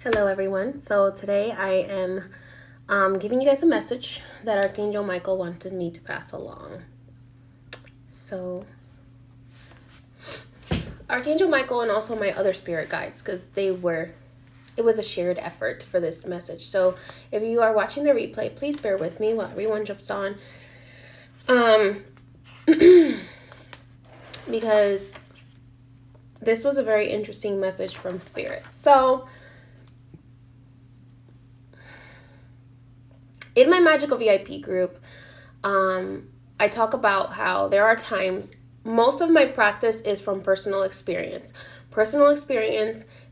Hello, everyone. So today I am giving you guys a message that Archangel Michael wanted me to pass along. So, Archangel Michael and also my other spirit guides, because it was a shared effort for this message. So, if you are watching the replay, please bear with me while everyone jumps on. Because this was a very interesting message from Spirit. So, in my Magical VIP group, I talk about how there are times, most of my practice is from personal experience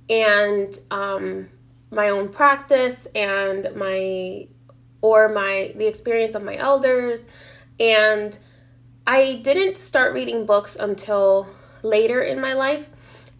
and my own practice and the experience of my elders. And I didn't start reading books until later in my life.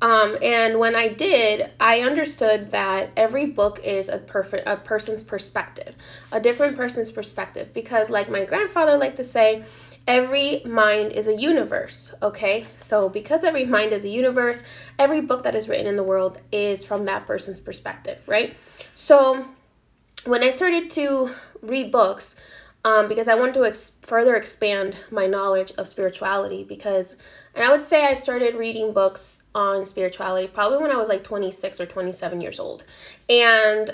And when I did, I understood that every book is a person's perspective, a different person's perspective. Because, like my grandfather liked to say, every mind is a universe. Okay, so because every mind is a universe, every book that is written in the world is from that person's perspective, right? So when I started to read books, because I wanted to further expand my knowledge of spirituality, and I would say I started reading books on spirituality probably when I was like 26 or 27 years old. And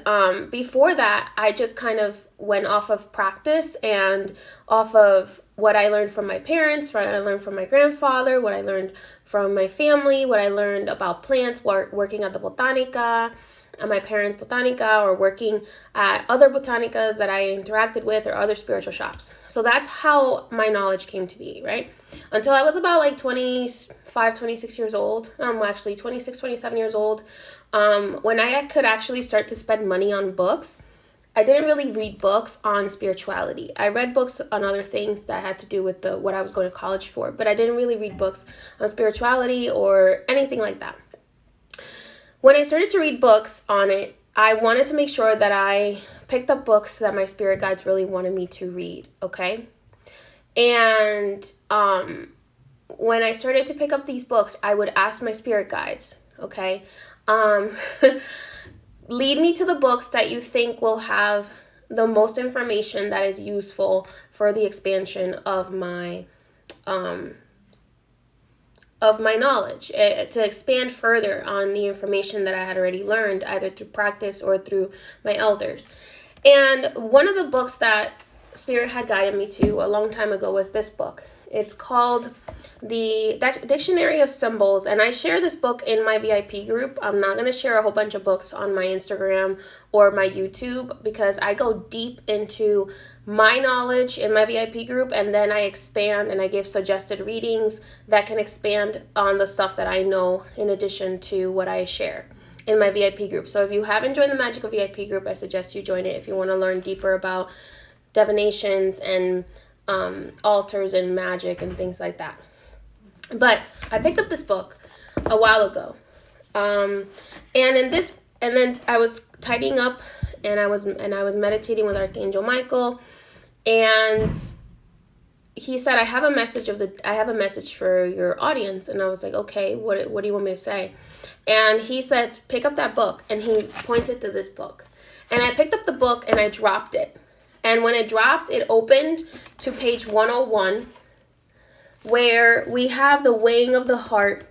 before that, I just kind of went off of practice and off of what I learned from my parents, what I learned from my grandfather, what I learned from my family, what I learned about plants, working at the Botanica, at my parents' Botanica, or working at other botanicas that I interacted with, or other spiritual shops. So that's how my knowledge came to be, right? Until I was about like 25, 26 years old, actually 26, 27 years old, when I could actually start to spend money on books. I didn't really read books on spirituality. I read books on other things that had to do with what I was going to college for, but I didn't really read books on spirituality or anything like that. When I started to read books on it, I wanted to make sure that I picked up books that my spirit guides really wanted me to read, okay? And when I started to pick up these books, I would ask my spirit guides, okay? Lead me to the books that you think will have the most information that is useful for the expansion of my knowledge, to expand further on the information that I had already learned, either through practice or through my elders. And one of the books that Spirit had guided me to a long time ago was this book. It's called the Dictionary of Symbols, and I share this book in my VIP group. I'm not going to share a whole bunch of books on my Instagram or my YouTube, because I go deep into my knowledge in my VIP group, and then I expand and I give suggested readings that can expand on the stuff that I know in addition to what I share in my VIP group. So if you haven't joined the Magical VIP group, I suggest you join it if you want to learn deeper about divinations and altars and magic and things like that. But I picked up this book a while ago, and then I was tidying up, and I was meditating with Archangel Michael, and he said, I have a message for your audience. And I was like, okay, what do you want me to say? And he said, pick up that book, and he pointed to this book, and I picked up the book and I dropped it. And when it dropped, it opened to page 101, where we have The Weighing of the Heart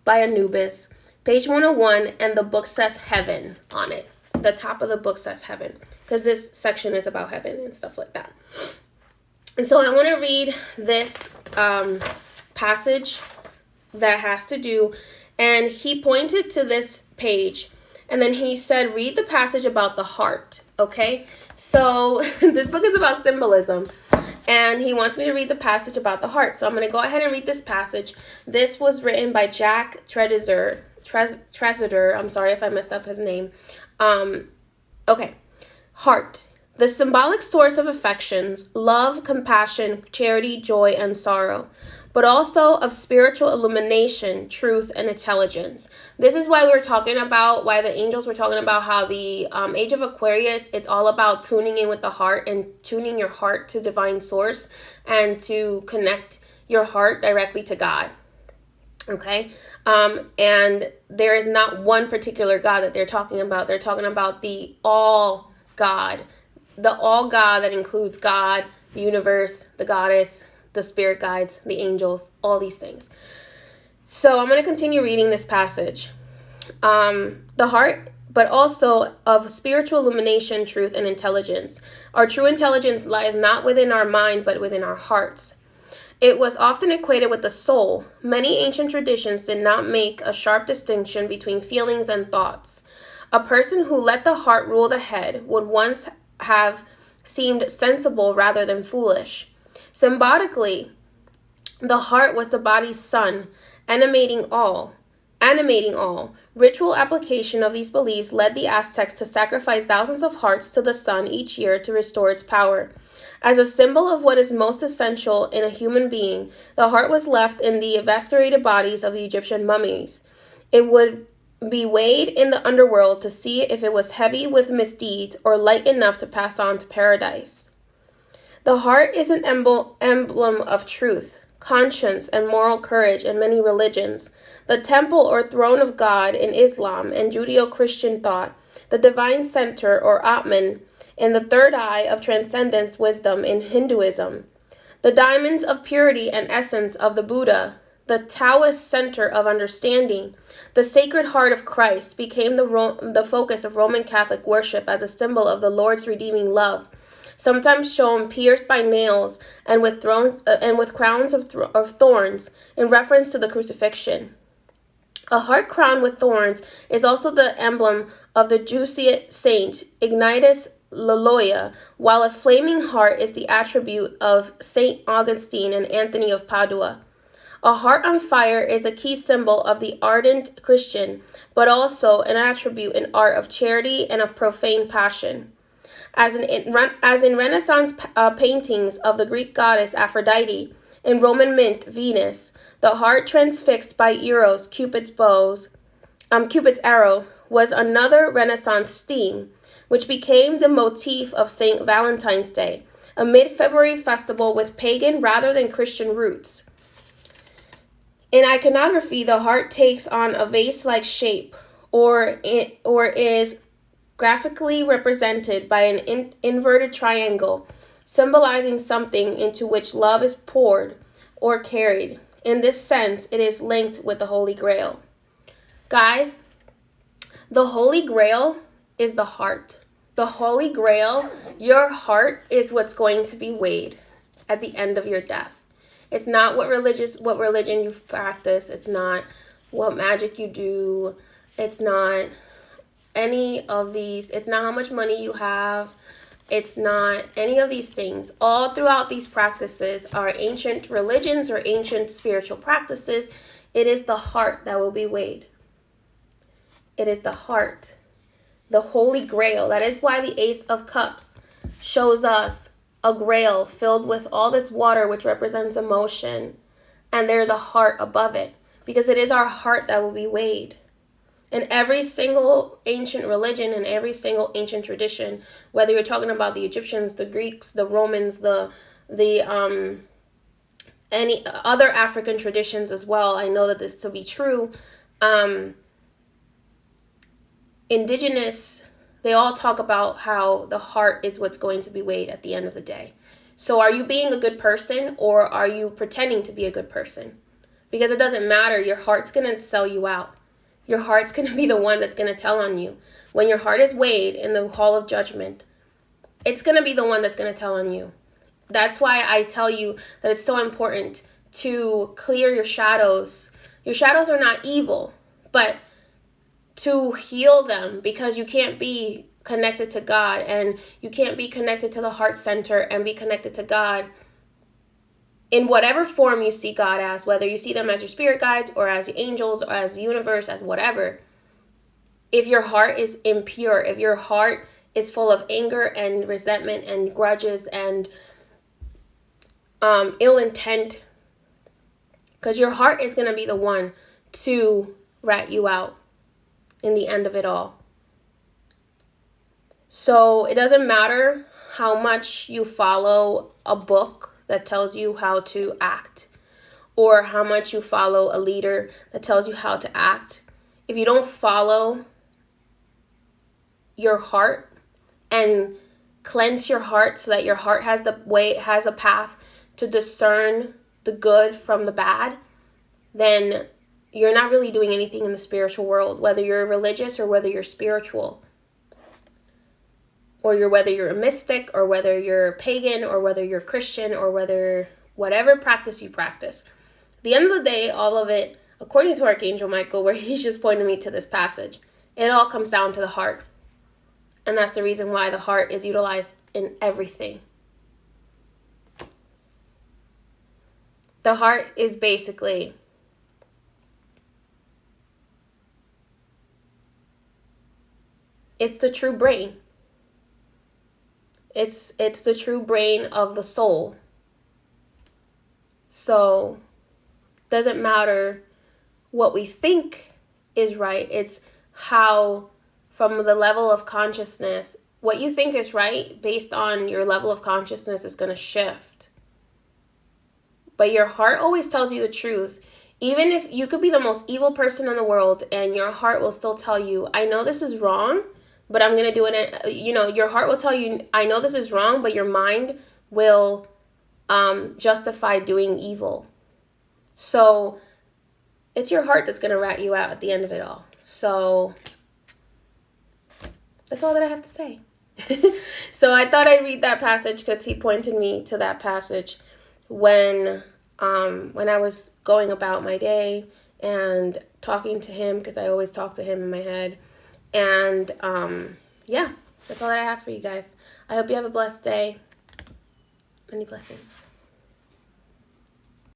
by Anubis, page 101, and the book says heaven on it. The top of the book says heaven, because this section is about heaven and stuff like that. And so I want to read this passage that has to do, and he pointed to this page, and then he said, read the passage about the heart, okay? So this book is about symbolism, and he wants me to read the passage about the heart. So I'm going to go ahead and read this passage. This was written by Jack Trezeder. I'm sorry if I messed up his name. Okay. Heart. The symbolic source of affections, love, compassion, charity, joy, and sorrow, but also of spiritual illumination, truth, and intelligence. This is why why the angels were talking about how the age of Aquarius, it's all about tuning in with the heart and tuning your heart to divine source and to connect your heart directly to God. Okay. And there is not one particular God that they're talking about. They're talking about the all God, that includes God, the universe, the goddess, the spirit guides, the angels, all these things. So I'm going to continue reading this passage. The heart, but also of spiritual illumination, truth, and intelligence. Our true intelligence lies not within our mind, but within our hearts. It was often equated with the soul. Many ancient traditions did not make a sharp distinction between feelings and thoughts. A person who let the heart rule the head would once have seemed sensible rather than foolish. Symbolically, the heart was the body's sun, animating all. Ritual application of these beliefs led the Aztecs to sacrifice thousands of hearts to the sun each year to restore its power. As a symbol of what is most essential in a human being, the heart was left in the eviscerated bodies of the Egyptian mummies. It would be weighed in the underworld to see if it was heavy with misdeeds or light enough to pass on to paradise. The heart is an emblem of truth, conscience, and moral courage in many religions. The temple or throne of God in Islam and Judeo-Christian thought, the divine center or Atman in the third eye of transcendence wisdom in Hinduism, the diamonds of purity and essence of the Buddha, the Taoist center of understanding, the Sacred Heart of Christ became the focus of Roman Catholic worship as a symbol of the Lord's redeeming love, sometimes shown pierced by nails and with crowns of thorns in reference to the crucifixion. A heart crowned with thorns is also the emblem of the Jesuit saint Ignatius Loyola, while a flaming heart is the attribute of Saint Augustine and Anthony of Padua. A heart on fire is a key symbol of the ardent Christian, but also an attribute in art of charity and of profane passion. As in Renaissance paintings of the Greek goddess Aphrodite, in Roman myth Venus, the heart transfixed by Eros, Cupid's arrow, was another Renaissance theme, which became the motif of St. Valentine's Day, a mid-February festival with pagan rather than Christian roots. In iconography, the heart takes on a vase-like shape, or is graphically represented by an inverted triangle, symbolizing something into which love is poured or carried. In this sense, it is linked with the Holy Grail. Guys, the Holy Grail is the heart. The Holy Grail, your heart, is what's going to be weighed at the end of your death. It's not what religion you practice. It's not what magic you do. It's not any of these. It's not how much money you have. It's not any of these things. All throughout these practices are ancient religions or ancient spiritual practices. It is the heart that will be weighed. It is the heart. The Holy Grail. That is why the Ace of Cups shows us a grail filled with all this water, which represents emotion. And there's a heart above it, because it is our heart that will be weighed. In every single ancient religion and every single ancient tradition, whether you're talking about the Egyptians, the Greeks, the Romans, the any other African traditions as well, I know that this to be true. Indigenous, they all talk about how the heart is what's going to be weighed at the end of the day. So are you being a good person, or are you pretending to be a good person? Because it doesn't matter. Your heart's going to sell you out. Your heart's going to be the one that's going to tell on you. When your heart is weighed in the hall of judgment, it's going to be the one that's going to tell on you. That's why I tell you that it's so important to clear your shadows. Your shadows are not evil, but to heal them, because you can't be connected to God, and you can't be connected to the heart center and be connected to God in whatever form you see God as, whether you see them as your spirit guides or as the angels or as the universe, as whatever. If your heart is impure, if your heart is full of anger and resentment and grudges and ill intent, because your heart is going to be the one to rat you out in the end of it all. So it doesn't matter how much you follow a book that tells you how to act, or how much you follow a leader that tells you how to act, if you don't follow your heart and cleanse your heart so that your heart has a path to discern the good from the bad, then you're not really doing anything in the spiritual world, whether you're religious or whether you're spiritual, or whether you're a mystic, or whether you're pagan, or whether you're Christian, or whatever practice you practice. At the end of the day, all of it, according to Archangel Michael, where he's just pointing me to this passage, it all comes down to the heart. And that's the reason why the heart is utilized in everything. The heart is basically it's the true brain. It's the true brain of the soul. So doesn't matter what we think is right. It's how, from the level of consciousness, what you think is right based on your level of consciousness is going to shift. But your heart always tells you the truth. Even if you could be the most evil person in the world and your heart will still tell you, I know this is wrong, but I'm going to do it. Your heart will tell you, I know this is wrong, but your mind will justify doing evil. So it's your heart that's going to rat you out at the end of it all. So that's all that I have to say. So I thought I'd read that passage because he pointed me to that passage when I was going about my day and talking to him, because I always talk to him in my head. And yeah, that's all that I have for you guys. I hope you have a blessed day. Many blessings.